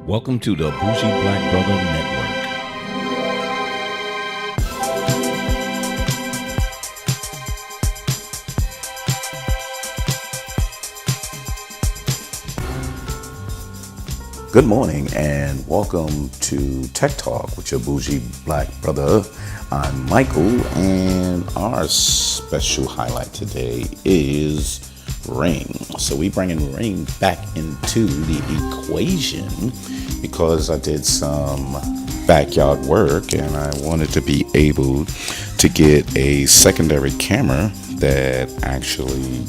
Welcome to the Bougie Black Brother Network. Good morning and welcome to Tech Talk with your Bougie Black Brother. I'm Michael, and our special highlight today is Ring. So we bringing Ring back into the equation because I did some backyard work and I wanted to be able to get a secondary camera that actually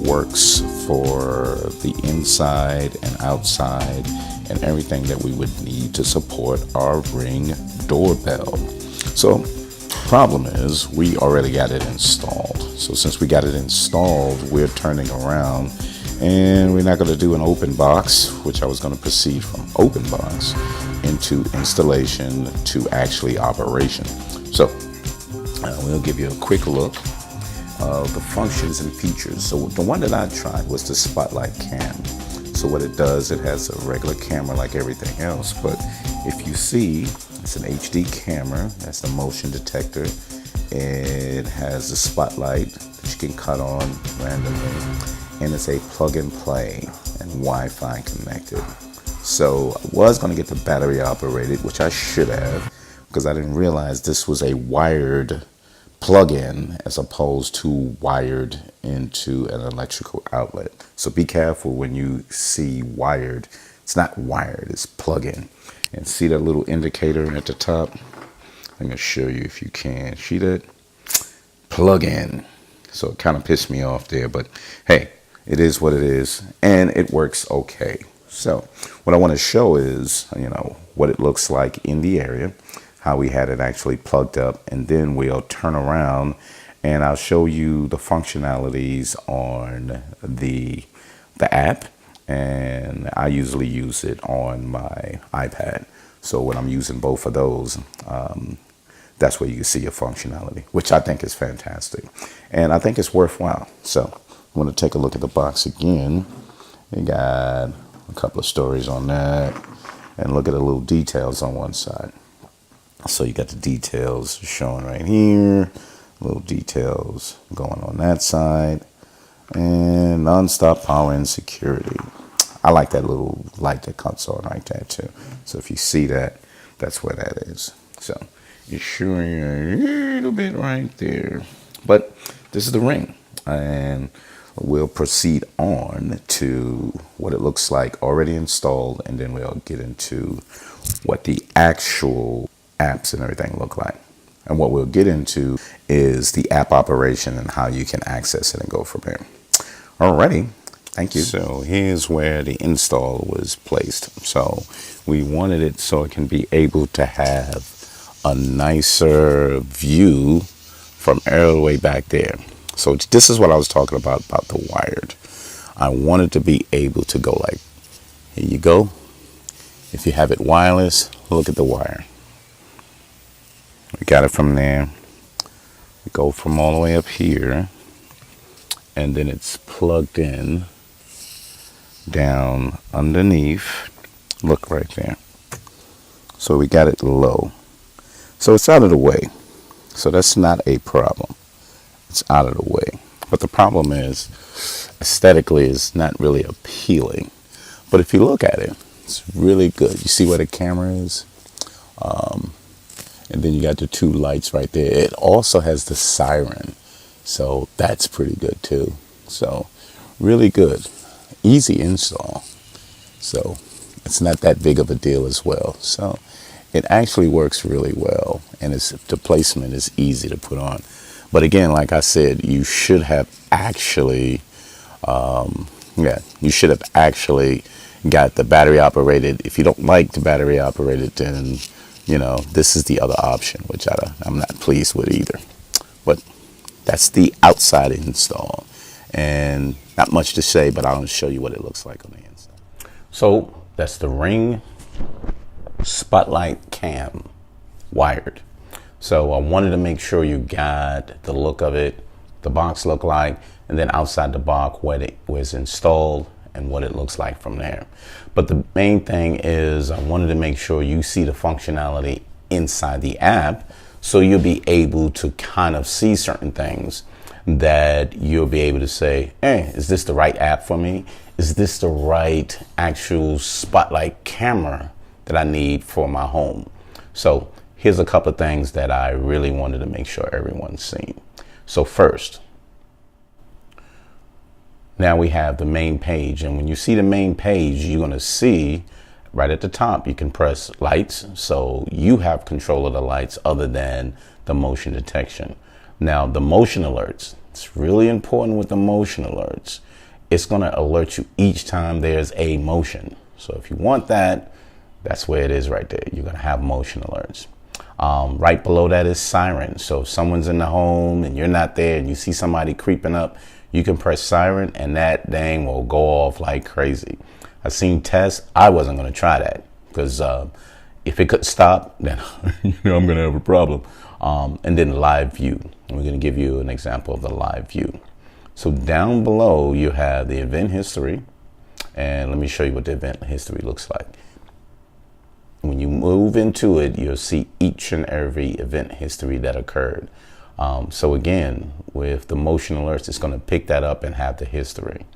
works for the inside and outside and everything that we would need to support our Ring doorbell. So problem is we already got it installed. So since we got it installed, we're turning around and we're not going to do an open box, which I was going to proceed from open box into installation to actually operation. So we'll give you a quick look of the functions and features. So the one that I tried was the Spotlight Cam. So what it does, it has a regular camera like everything else, but if you see, it's an HD camera. That's the motion detector. It has a spotlight that you can cut on randomly, and it's a plug and play and Wi-Fi connected. So I was going to get the battery operated, which I should have, because I didn't realize this was a wired plug-in as opposed to wired into an electrical outlet. So be careful when you see wired. It's not wired, it's plug-in. And see that little indicator at the top? Let me show you if you can. See that? Plug in. So it kind of pissed me off there, but hey, it is what it is, and it works okay. So what I want to show is, what it looks like in the area, how we had it actually plugged up, and then we'll turn around and I'll show you the functionalities on the app. And I usually use it on my iPad. So when I'm using both of those, that's where you can see your functionality, which I think is fantastic. And I think it's worthwhile. So I'm going to take a look at the box again. We got a couple of stories on that. And look at the little details on one side. So you got the details showing right here. Little details going on that side. And non-stop power and security. I like that little light that cuts on right there too. So if you see that, that's where that is. So it's showing you a little bit right there. But this is the Ring, and we'll proceed on to what it looks like already installed, and then we'll get into what the actual apps and everything look like. And what we'll get into is the app operation and how you can access it and go from there. Alrighty, thank you. So here's where the install was placed. So we wanted it so it can be able to have a nicer view from all the way back there. So this is what I was talking about the wired. I wanted to be able to go like, here you go. If you have it wireless, look at the wire. We got it from there. We go from all the way up here. And then it's plugged in down underneath. Look right there. So we got it low. So it's out of the way. So that's not a problem. It's out of the way. But the problem is, aesthetically, it's not really appealing. But if you look at it, it's really good. You see where the camera is? And then you got the two lights right there. It also has the siren. So that's pretty good too. So really good. Easy install. So it's not that big of a deal as well. So it actually works really well. And the placement is easy to put on. But again, like I said, you should have actually, you should have actually got the battery operated. If you don't like the battery operated, then, this is the other option, which I'm not pleased with either. But that's the outside install. And not much to say, but I'll show you what it looks like on the inside. So that's the Ring Spotlight Cam wired. So I wanted to make sure you got the look of it, the box look like, and then outside the box where it was installed and what it looks like from there. But the main thing is I wanted to make sure you see the functionality inside the app, so you'll be able to kind of see certain things that you'll be able to say, hey, is this the right app for me? Is this the right actual spotlight camera that I need for my home? So here's a couple of things that I really wanted to make sure everyone's seen. So first, now we have the main page, and when you see the main page, you're going to see right at the top, you can press lights. So you have control of the lights other than the motion detection. Now the motion alerts, it's really important with the motion alerts. It's going to alert you each time there's a motion. So if you want that, that's where it is right there. You're going to have motion alerts. Right below that is siren. So if someone's in the home and you're not there and you see somebody creeping up, you can press siren and that dang will go off like crazy. I've seen tests. I wasn't going to try that because if it could stop, then I'm going to have a problem. And then live view. We're going to give you an example of the live view. So down below you have the event history, and let me show you what the event history looks like. When you move into it, you'll see each and every event history that occurred. So again, with the motion alerts, it's going to pick that up and have the history.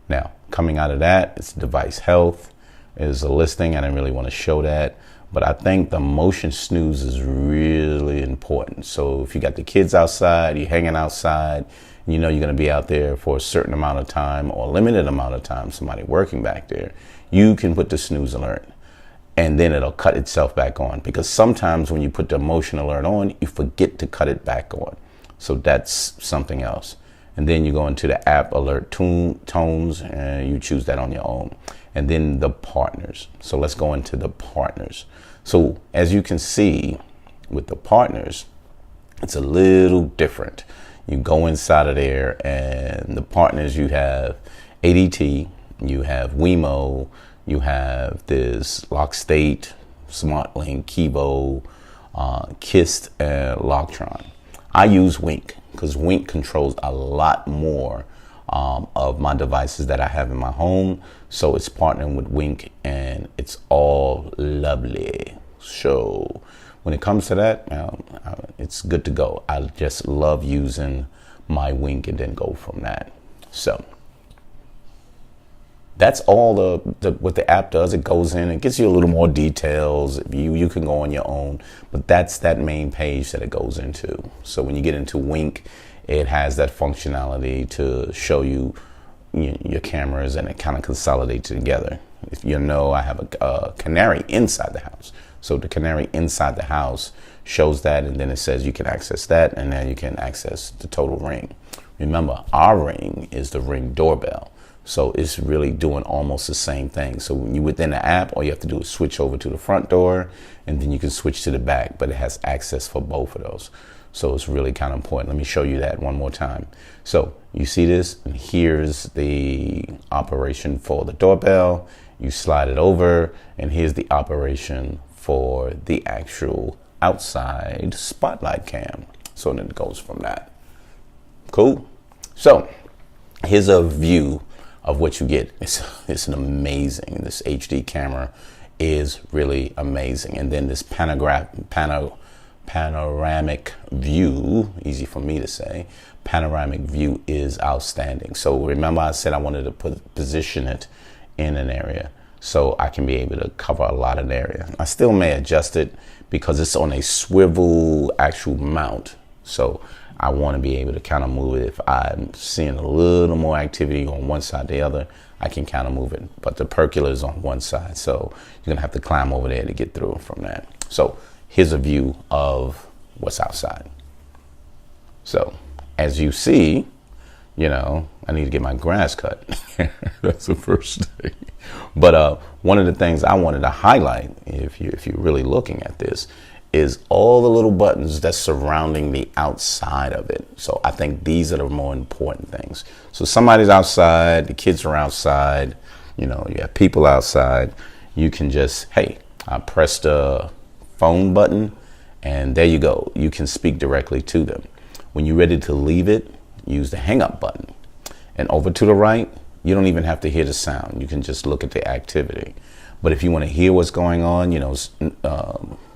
Now, coming out of that, it's device health is a listing. I didn't really want to show that, but I think the motion snooze is really important. So if you got the kids outside, you're hanging outside, you know you're going to be out there for a certain amount of time or a limited amount of time, somebody working back there, you can put the snooze alert. And then it'll cut itself back on, because sometimes when you put the motion alert on, you forget to cut it back on. So that's something else. And then you go into the app alert tones and you choose that on your own. And then the partners. So let's go into the partners. So as you can see with the partners, it's a little different. You go inside of there and the partners, you have ADT, you have Wemo, you have this Lockstate, SmartLink, Kivo, Kist, and Locktron. I use Wink because Wink controls a lot more of my devices that I have in my home. So it's partnering with Wink and it's all lovely. So when it comes to that, it's good to go. I just love using my Wink and then go from that. So that's all what the app does. It goes in, it gives you a little more details. You can go on your own, but that's that main page that it goes into. So when you get into Wink, it has that functionality to show you your cameras, and it kind of consolidates it together. If you know, I have a Canary inside the house. So the Canary inside the house shows that, and then it says you can access that, and then you can access the total Ring. Remember, our Ring is the Ring doorbell. So it's really doing almost the same thing. So when you're within the app, all you have to do is switch over to the front door, and then you can switch to the back, but it has access for both of those. So it's really kind of important. Let me show you that one more time. So you see this, and here's the operation for the doorbell. You slide it over, and here's the operation for the actual outside spotlight cam. So then it goes from that. Cool. So here's a view of what you get. It's an amazing, this HD camera is really amazing. And then this panoramic view, easy for me to say, panoramic view is outstanding. So remember I said I wanted to position it in an area so I can be able to cover a lot of area. I still may adjust it because it's on a swivel actual mount. So I want to be able to kind of move it. If I'm seeing a little more activity on one side or the other, I can kind of move it. But the pergola is on one side, so you're going to have to climb over there to get through from that. So here's a view of what's outside. So as you see, you know, I need to get my grass cut. That's the first thing. But one of the things I wanted to highlight, if you're really looking at this, is all the little buttons that's surrounding the outside of it. So I think these are the more important things. So somebody's outside, the kids are outside, you know, you have people outside. You can just, hey, I press the phone button and there you go. You can speak directly to them. When you're ready to leave it, use the hang up button. And over to the right, You don't even have to hear the sound. You can just look at the activity. But if you want to hear what's going on, you know,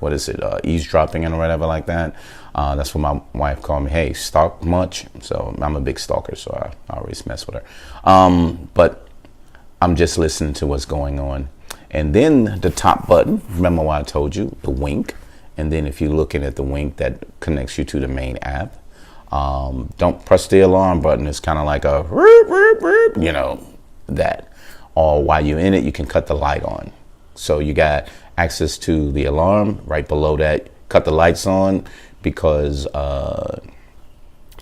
what is it, eavesdropping and whatever like that, that's what my wife called me. Hey, stalk much? So I'm a big stalker, so I always mess with her. But I'm just listening to what's going on. And then the top button, remember what I told you, the wink. And then if you're looking at the wink, that connects you to the main app. Don't press the alarm button. It's kind of like a, you know, that. Or while you're in it, you can cut the light on. So you got access to the alarm right below that. Cut the lights on because I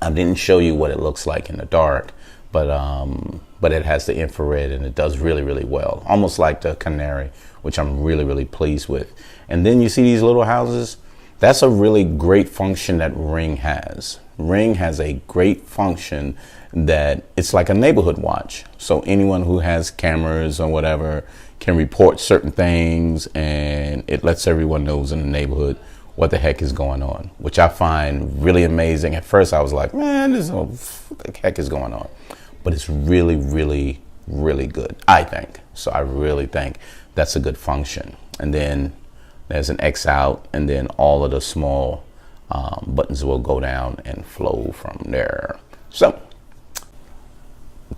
didn't show you what it looks like in the dark, but it has the infrared and it does really, really well. Almost like the Canary, which I'm really, really pleased with. And then you see these little houses. That's a really great function that Ring has. Ring has a great function that it's like a neighborhood watch. So anyone who has cameras or whatever can report certain things, and it lets everyone knows in the neighborhood what the heck is going on, which I find really amazing. At first I was like, man, what the heck is going on? But it's really, really, really good, I think. So I really think that's a good function. And then there's an X out, and then all of the small buttons will go down and flow from there. So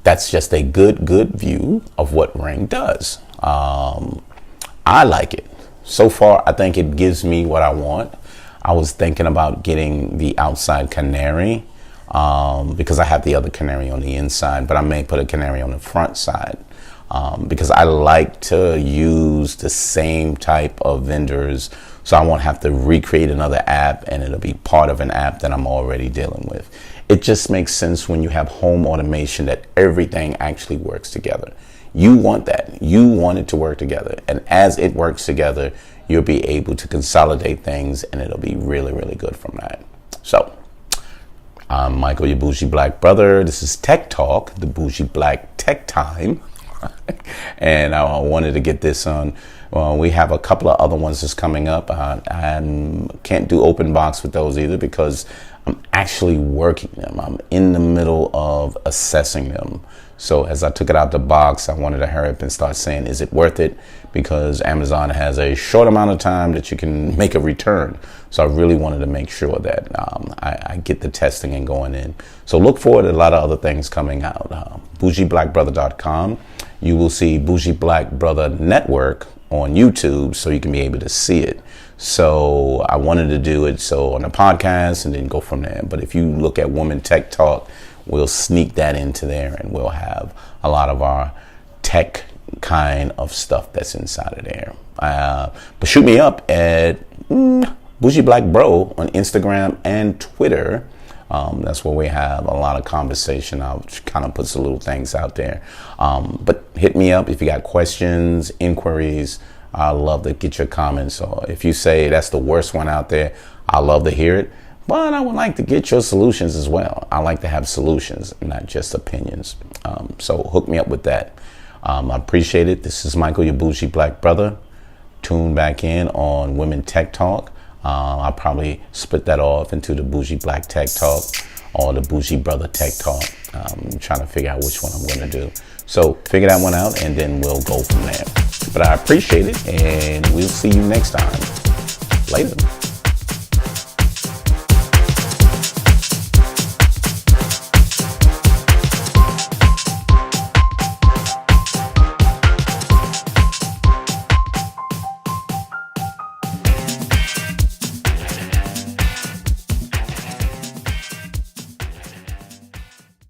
that's just a good view of what Ring does. I like it. So far, I think it gives me what I want. I was thinking about getting the outside Canary because I have the other Canary on the inside, but I may put a Canary on the front side because I like to use the same type of vendors, so I won't have to recreate another app and it'll be part of an app that I'm already dealing with. It just makes sense when you have home automation that everything actually works together. You want that. You want it to work together. And as it works together, you'll be able to consolidate things and it'll be really, really good from that. So I'm Michael, your bougie black brother. This is Tech Talk, the bougie black tech time. And I wanted to get this on. We have a couple of other ones that's coming up. I can't do open box with those either because I'm actually working them. I'm in the middle of assessing them. So as I took it out the box, I wanted to hurry up and start saying, is it worth it? Because Amazon has a short amount of time that you can make a return. So I really wanted to make sure that I get the testing and going in. So look forward to a lot of other things coming out. BougieBlackBrother.com. You will see Bougie Black Brother Network on YouTube, so you can be able to see it. So I wanted to do it so on the podcast and then go from there. But if you look at Woman Tech Talk, we'll sneak that into there and we'll have a lot of our tech kind of stuff that's inside of there. But shoot me up at Bougie Black Bro on Instagram and Twitter. That's where we have a lot of conversation. I'll kind of put some little things out there. But hit me up if you got questions, inquiries. I love to get your comments. So if you say that's the worst one out there, I love to hear it. But I would like to get your solutions as well. I like to have solutions, not just opinions. So hook me up with that. I appreciate it. This is Michael, your bougie black brother. Tune back in on Women Tech Talk. I'll probably split that off into the Bougie Black Tech Talk or the Bougie Brother Tech Talk. I'm trying to figure out which one I'm going to do. So figure that one out and then we'll go from there. But I appreciate it and we'll see you next time. Later.